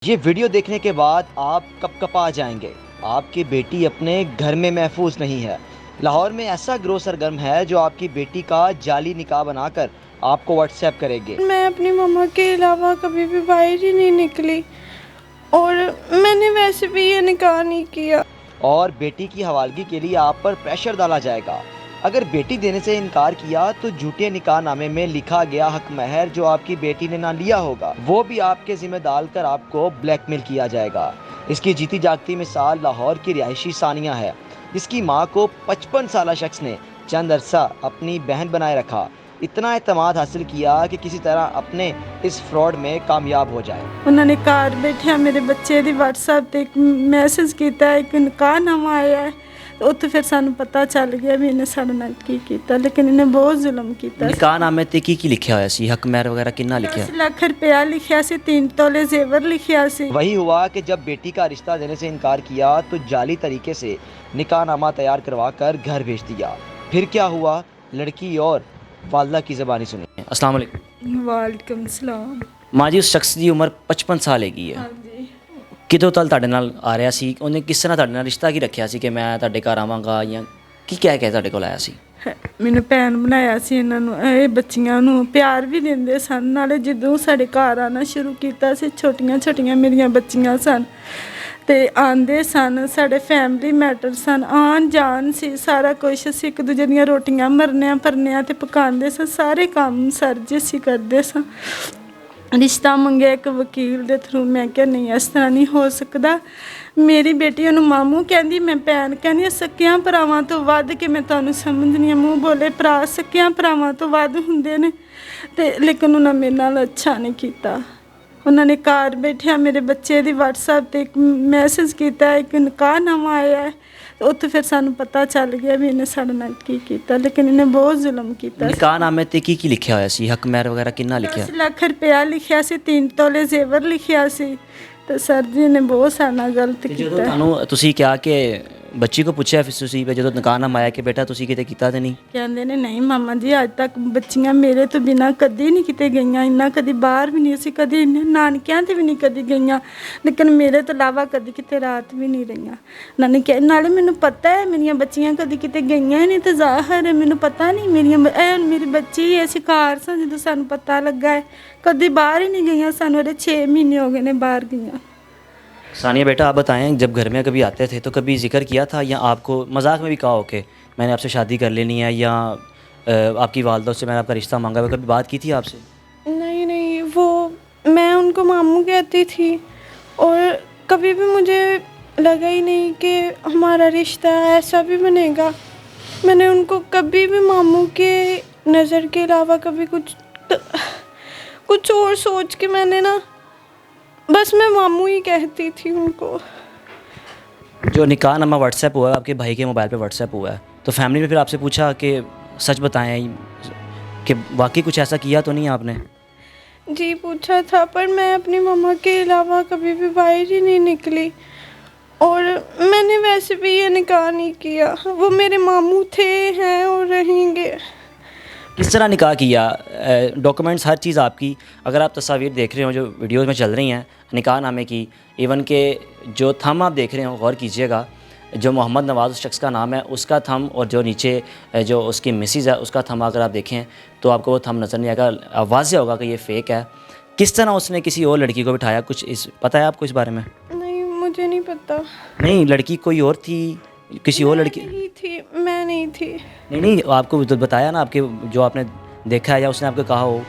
یہ ویڈیو دیکھنے کے بعد آپ کپا جائیں گے۔ آپ کی بیٹی اپنے گھر میں محفوظ نہیں ہے۔ لاہور میں ایسا گروہ سرگرم ہے جو آپ کی بیٹی کا جعلی نکاح بنا کر آپ کو واٹس ایپ کرے گے۔ میں اپنی ماما کے علاوہ کبھی بھی باہر ہی نہیں نکلی اور میں نے ویسے بھی یہ نکاح نہیں کیا۔ اور بیٹی کی حوالگی کے لیے آپ پر پریشر ڈالا جائے گا۔ اگر بیٹی دینے سے انکار کیا تو جھوٹے نکاح نامے میں لکھا گیا حق مہر جو آپ کی بیٹی نے نہ لیا ہوگا وہ بھی آپ کے ذمہ ڈال کر آپ کو بلیک میل کیا جائے گا۔ اس کی جیتی جاگتی مثال لاہور کی رہائشی ثانیہ ہے، جس کی ماں کو 55 سالہ شخص نے چند عرصہ اپنی بہن بنائے رکھا، اتنا اعتماد حاصل کیا کہ کسی طرح اپنے اس فراڈ میں کامیاب ہو جائے۔ انہوں نے گھر بیٹھے میرے بچے دی واٹس ایپ تے ایک میسج کیتا ہے، ایک نکاح نامہ آیا ہے، تو پھر سانو پتہ چل گیا بھی انہیں ساڈے نال کی کیتا، لیکن انہیں بہت ظلم کیتا۔ نکاح نامے تے کی لکھیا ہویا سی؟ حق مہر وغیرہ کنا لکھیا؟ 10 لاکھ روپیہ لکھیا سی، 3 تولے زیور لکھیا سی۔ وہی ہوا کہ جب بیٹی کا رشتہ دینے سے انکار کیا تو جعلی طریقے سے نکاح نامہ تیار کروا کر گھر بھیج دیا۔ پھر کیا ہوا، لڑکی اور والدہ کی زبانی سنیں۔ السلام علیکم۔ وعلیکم السلام۔ ماں جی، اس شخص دی عمر 55 سال ہے۔ ہاں جی۔ کدوں تل تہاڈے نال آ رہا سی؟ انہیں کس طرح تہاڈے نال رشتہ کی رکھیا سی کہ میں تہاڈے گھر آواں گا، یا کی کہہ کے تہاڈے کول آیا سی؟ ਮੈਨੂੰ ਭੈਣ ਬਣਾਇਆ ਸੀ ਇਹਨਾਂ ਨੂੰ। ਇਹ ਬੱਚੀਆਂ ਨੂੰ ਪਿਆਰ ਵੀ ਦਿੰਦੇ ਸਨ, ਨਾਲੇ ਜਦੋਂ ਸਾਡੇ ਘਰ ਆਉਣਾ ਸ਼ੁਰੂ ਕੀਤਾ ਸੀ, ਛੋਟੀਆਂ ਛੋਟੀਆਂ ਮੇਰੀਆਂ ਬੱਚੀਆਂ ਸਨ ਤੇ ਆਂਦੇ ਸਨ, ਸਾਡੇ ਫੈਮਿਲੀ ਮੈਟਰ ਸਨ, ਆਉਣ ਜਾਣ ਸੀ, ਸਾਰਾ ਕੁਛ ਅਸੀਂ ਇੱਕ ਦੂਜੇ ਦੀਆਂ ਰੋਟੀਆਂ ਮਰਨਿਆਂ ਪਰਨਿਆਂ ਤੇ ਪਕਾਉਂਦੇ ਸਾਂ, ਸਾਰੇ ਕੰਮ ਸਰ ਜੀ ਅਸੀਂ ਕਰਦੇ ਸਾਂ। ਰਿਸ਼ਤਾ ਮੰਗਿਆ ਇੱਕ ਵਕੀਲ ਦੇ ਥਰੂ, ਮੈਂ ਕਿਹਾ ਨਹੀਂ ਇਸ ਤਰ੍ਹਾਂ ਨਹੀਂ ਹੋ ਸਕਦਾ। ਮੇਰੀ ਬੇਟੀ ਉਹਨੂੰ ਮਾਮੂ ਕਹਿੰਦੀ, ਮੈਂ ਭੈਣ ਕਹਿੰਦੀ ਹਾਂ। ਸਕਿਆਂ ਭਰਾਵਾਂ ਤੋਂ ਵੱਧ ਕੇ ਮੈਂ ਤੁਹਾਨੂੰ ਸਮਝਦੀ ਹਾਂ, ਮੂੰਹ ਬੋਲੇ ਭਰਾ ਸਕਿਆਂ ਭਰਾਵਾਂ ਤੋਂ ਵੱਧ ਹੁੰਦੇ ਨੇ, ਤੇ ਲੇਕਿਨ ਉਹਨਾਂ ਮੇਰੇ ਨਾਲ ਅੱਛਾ ਨਹੀਂ ਕੀਤਾ। ਉਹਨਾਂ ਨੇ ਘਰ ਬੈਠਿਆਂ ਮੇਰੇ ਬੱਚੇ ਦੀ WhatsApp ਤੇ ਇੱਕ ਮੈਸੇਜ ਕੀਤਾ, ਇੱਕ ਨਿਕਾਹ ਨਾਮਾ ਆਇਆ ਹੈ, ਉੱਥੇ ਫਿਰ ਸਾਨੂੰ ਪਤਾ ਚੱਲ ਗਿਆ ਵੀ ਇਹਨੇ ਸਾਡੇ ਨਾਲ ਕੀ ਕੀਤਾ, ਲੇਕਿਨ ਇਹਨੇ ਬਹੁਤ ਜ਼ੁਲਮ ਕੀਤਾ। ਨਿਕਾਹ ਨਾਮੇ ਤੇ ਕੀ ਲਿਖਿਆ ਹੋਇਆ ਸੀ? ਹੱਕ ਮਹਿਰ ਵਗੈਰਾ ਕਿੰਨਾ ਲਿਖਿਆ? 10 ਲੱਖ ਰੁਪਇਆ ਲਿਖਿਆ ਸੀ, 3 ਤੋਲੇ ਜ਼ੇਵਰ ਲਿਖਿਆ ਸੀ, ਤੇ ਸਰ ਜੀ ਨੇ ਬਹੁਤ ਸਾਡੇ ਨਾਲ ਗਲਤ ਜਦੋਂ ਕੀਤਾ। ਤੁਹਾਨੂੰ ਤੁਸੀਂ ਕਿਹਾ ਕਿ ਬੱਚੀ ਕੋ ਪੁੱਛਿਆ ਫਿਰ ਤੁਸੀਂ ਜਦੋਂ ਨਿਕਾਹ ਨਾਮਾ ਆਇਆ ਕਿ ਬੇਟਾ ਤੁਸੀਂ ਕਿਤੇ ਕੀਤਾ ਤੇ ਨਹੀਂ? ਕਹਿੰਦੇ ਨੇ ਨਹੀਂ ਮਾਮਾ ਜੀ, ਅੱਜ ਤੱਕ ਬੱਚੀਆਂ ਮੇਰੇ ਤੋਂ ਬਿਨਾਂ ਕਦੀ ਨਹੀਂ ਕਿਤੇ ਗਈਆਂ, ਇੰਨਾ ਕਦੀ ਬਾਹਰ ਵੀ ਨਹੀਂ, ਅਸੀਂ ਕਦੀ ਇੰਨੇ ਨਾਨਕਿਆਂ ਤੇ ਵੀ ਨਹੀਂ ਕਦੀ ਗਈਆਂ, ਲੇਕਿਨ ਮੇਰੇ ਤੋਂ ਇਲਾਵਾ ਕਦੀ ਕਿਤੇ ਰਾਤ ਵੀ ਨਹੀਂ ਰਹੀਆਂ। ਨਾਲੇ ਨਾਲੇ ਮੈਨੂੰ ਪਤਾ ਹੈ ਮੇਰੀਆਂ ਬੱਚੀਆਂ ਕਦੀ ਕਿਤੇ ਗਈਆਂ ਨਹੀਂ, ਤੇ ਜ਼ਾਹਰ ਹੈ ਮੈਨੂੰ ਪਤਾ ਨਹੀਂ ਮੇਰੀ ਬੱਚੀ ਹੈ, ਅਸੀਂ ਘਰ ਸਾਂ ਜਦੋਂ ਸਾਨੂੰ ਪਤਾ ਲੱਗਾ ਹੈ, ਕਦੀ ਬਾਹਰ ਹੀ ਨਹੀਂ ਗਈਆਂ, ਸਾਨੂੰ ਅਰੇ 6 ਮਹੀਨੇ ਹੋ ਗਏ ਨੇ ਬਾਹਰ ਗਈਆਂ। ثانیہ بیٹا، آپ بتائیں جب گھر میں کبھی آتے تھے تو کبھی ذکر کیا تھا یا آپ کو مذاق میں بھی کہا ہو کہ میں نے آپ سے شادی کر لینی ہے، یا آپ کی والدہ سے میں نے آپ کا رشتہ مانگا ہوا، کبھی بات کی تھی آپ سے؟ نہیں نہیں، وہ میں ان کو ماموں کہتی تھی، اور کبھی بھی مجھے لگا ہی نہیں کہ ہمارا رشتہ ایسا بھی بنے گا۔ میں نے ان کو کبھی بھی ماموں کے نظر کے علاوہ کبھی کچھ اور سوچ کے میں نے نا بس میں ماموں ہی کہتی تھی ان کو۔ جو نکاح نامہ واٹس ایپ ہوا ہے آپ کے بھائی کے موبائل پہ واٹس ایپ ہوا ہے، تو فیملی نے پھر آپ سے پوچھا کہ سچ بتائیں کہ واقعی کچھ ایسا کیا تو نہیں آپ نے؟ جی پوچھا تھا، پر میں اپنی ماما کے علاوہ کبھی بھی باہر ہی نہیں نکلی، اور میں نے ویسے بھی یہ نکاح نہیں کیا۔ وہ میرے ماموں تھے، ہیں اور رہیں گے۔ کس طرح نکاح کیا؟ ڈاکومنٹس ہر چیز آپ کی، اگر آپ تصاویر دیکھ رہے ہوں جو ویڈیوز میں چل رہی ہیں نکاح نامے کی، ایون کہ جو تھم آپ دیکھ رہے ہوں غور کیجئے گا، جو محمد نواز اس شخص کا نام ہے اس کا تھم، اور جو نیچے جو اس کی مسز ہے اس کا تھم اگر آپ دیکھیں تو آپ کو وہ تھم نظر نہیں آئے گا، واضح ہوگا کہ یہ فیک ہے۔ کس طرح اس نے کسی اور لڑکی کو بٹھایا، کچھ پتہ ہے آپ کو اس بارے میں؟ نہیں مجھے نہیں پتہ۔ نہیں، لڑکی کوئی اور تھی، کسی اور لڑکی؟ نہیں تھی، میں نہیں تھی۔ نہیں، آپ کو بتایا نا، آپ کے جو آپ نے دیکھا ہے یا اس نے آپ کو کہا ہو،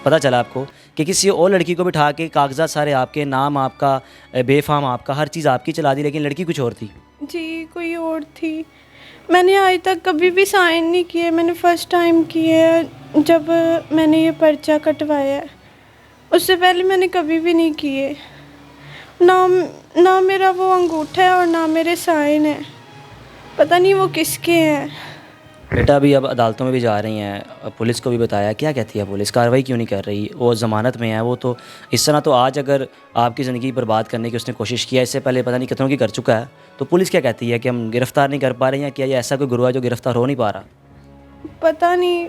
پتہ چلا آپ کو کہ کسی اور لڑکی کو بٹھا کے کاغذات سارے آپ کے، نام آپ کا، بے فام آپ کا، ہر چیز آپ کی چلا دی، لیکن لڑکی کچھ اور تھی؟ جی کوئی اور تھی۔ میں نے آج تک کبھی بھی سائن نہیں کیے، میں نے فرسٹ ٹائم کیے جب میں نے یہ پرچہ کٹوایا ہے، اس سے پہلے میں نے کبھی بھی نہیں کیے۔ نہ میرا وہ انگوٹھا ہے اور نہ میرے سائن ہیں، پتہ نہیں وہ کس کے ہیں۔ بیٹا ابھی اب عدالتوں میں بھی جا رہی ہیں، پولیس کو بھی بتایا، کیا کہتی ہے پولیس؟ کارروائی کیوں نہیں کر رہی؟ وہ ضمانت میں ہے، وہ تو اس طرح تو آج اگر آپ کی زندگی برباد کرنے کی اس نے کوشش کیا، اس سے پہلے پتہ نہیں کتنوں کی کر چکا ہے، تو پولیس کیا کہتی ہے کہ ہم گرفتار نہیں کر پا رہے ہیں، یا کیا یہ ایسا کوئی گروہ ہے جو گرفتار ہو نہیں پا رہا؟ پتہ نہیں،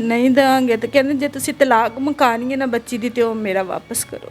ਨਹੀਂ ਦੇਵਾਂਗੇ ਤਾਂ ਕਹਿੰਦੇ ਜੇ ਤੁਸੀਂ ਤਲਾਕ ਮੁਕਾਣੀ ਹੈ ਨਾ ਬੱਚੀ ਦੀ ਤੇ ਉਹ ਮੇਰਾ ਵਾਪਸ ਕਰੋ।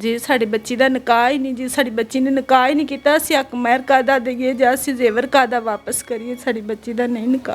ਜੀ ਸਾਡੀ ਬੱਚੀ ਦਾ ਨਿਕਾਹ ਹੀ ਨਹੀਂ, ਜੀ ਸਾਡੀ ਬੱਚੀ ਨੇ ਨਿਕਾਹ ਹੀ ਨਹੀਂ ਕੀਤਾ, ਅਸੀਂ ਹੱਕ ਮਹਿਰ ਕਾਦਾ ਦੇਈਏ ਜਾਂ ਅਸੀਂ ਜ਼ੇਵਰ ਕਾਦਾ ਵਾਪਸ ਕਰੀਏ? ਸਾਡੀ ਬੱਚੀ ਦਾ ਨਹੀਂ ਨਿਕਾਹ।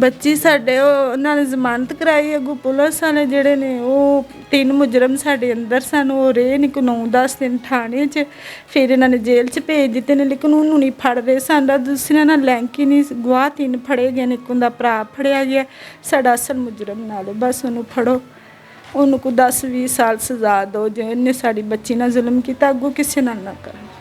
ਬੱਚੀ ਸਾਡੇ ਉਹਨਾਂ ਨੇ ਜ਼ਮਾਨਤ ਕਰਾਈ, ਅੱਗੋਂ ਪੁਲਿਸ ਵਾਲੇ ਜਿਹੜੇ ਨੇ ਉਹ 3 ਮੁਜਰਮ ਸਾਡੇ ਅੰਦਰ ਸਨ, ਉਹ ਰਹੇ ਨਹੀਂ ਕੋ 9-10 ਦਿਨ ਥਾਣੇ 'ਚ, ਫਿਰ ਇਹਨਾਂ ਨੇ ਜੇਲ੍ਹ 'ਚ ਭੇਜ ਦਿੱਤੇ ਨੇ, ਲੇਕਿਨ ਉਹਨੂੰ ਨਹੀਂ ਫੜ ਰਹੇ। ਸਾਡਾ ਦੂਸਰਿਆਂ ਨਾਲ ਲਿੰਕ ਹੀ ਨਹੀਂ, ਗਵਾਹ 3 ਫੜੇ ਗਏ ਨੇ, ਇੱਕ ਉਹਦਾ ਭਰਾ ਫੜਿਆ ਗਿਆ ਸਾਡਾ ਅਸਲ ਮੁਜਰਮ ਨਾਲ। ਬਸ ਉਹਨੂੰ ਫੜੋ, ਉਹਨੂੰ ਕੋ 10-20 ਸਾਲ ਸਜ਼ਾ ਦਿਓ, ਜੇ ਇਹਨੇ ਸਾਡੀ ਬੱਚੀ ਨਾਲ ਜ਼ੁਲਮ ਕੀਤਾ ਅੱਗੋਂ ਕਿਸੇ ਨਾਲ ਨਾ ਕਰਨ।